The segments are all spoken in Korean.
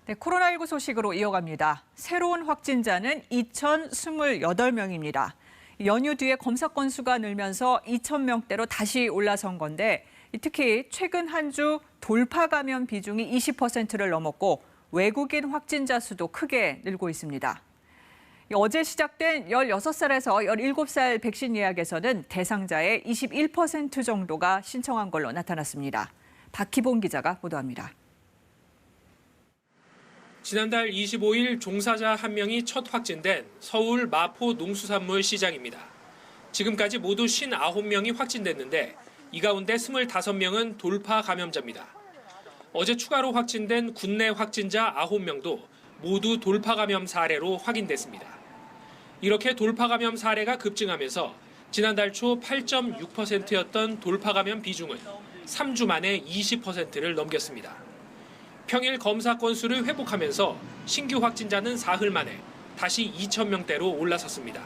네, 코로나19 소식으로 이어갑니다. 새로운 확진자는 2,028명입니다. 연휴 뒤에 검사 건수가 늘면서 2,000명대로 다시 올라선 건데 특히 최근 한 주 돌파 감염 비중이 20%를 넘었고 외국인 확진자 수도 크게 늘고 있습니다. 어제 시작된 16살에서 17살 백신 예약에서는 대상자의 21% 정도가 신청한 걸로 나타났습니다. 박희봉 기자가 보도합니다. 지난달 25일 종사자 한 명이 첫 확진된 서울 마포 농수산물 시장입니다. 지금까지 모두 59명이 확진됐는데 이 가운데 25명은 돌파 감염자입니다. 어제 추가로 확진된 국내 확진자 9명도 모두 돌파 감염 사례로 확인됐습니다. 이렇게 돌파 감염 사례가 급증하면서 지난달 초 8.6%였던 돌파 감염 비중은 3주 만에 20%를 넘겼습니다. 평일 검사 건수를 회복하면서 신규 확진자는 사흘 만에 다시 2,000명대로 올라섰습니다.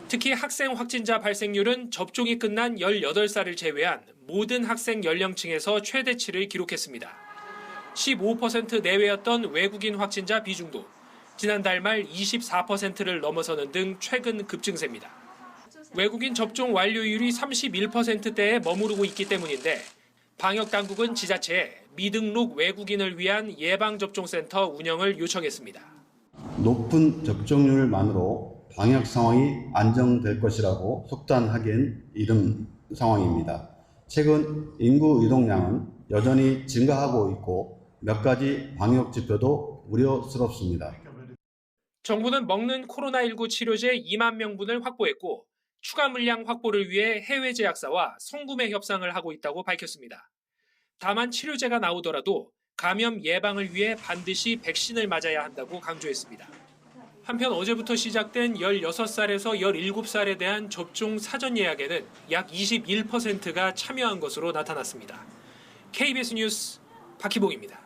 특히 학생 확진자 발생률은 접종이 끝난 18살을 제외한 모든 학생 연령층에서 최대치를 기록했습니다. 15% 내외였던 외국인 확진자 비중도 지난달 말 24%를 넘어서는 등 최근 급증세입니다. 외국인 접종 완료율이 31%대에 머무르고 있기 때문인데 방역당국은 지자체에 미등록 외국인을 위한 예방접종센터 운영을 요청했습니다. 높은 접종률만으로 방역 상황이 안정될 것이라고 속단하기엔 이른 상황입니다. 최근 인구 유동량은 여전히 증가하고 있고 몇 가지 방역 지표도 우려스럽습니다. 정부는 먹는 코로나19 치료제 2만 명분을 확보했고 추가 물량 확보를 위해 해외 제약사와 성구매 협상을 하고 있다고 밝혔습니다. 다만 치료제가 나오더라도 감염 예방을 위해 반드시 백신을 맞아야 한다고 강조했습니다. 한편 어제부터 시작된 16살에서 17살에 대한 접종 사전 예약에는 약 21%가 참여한 것으로 나타났습니다. KBS 뉴스 박희봉입니다.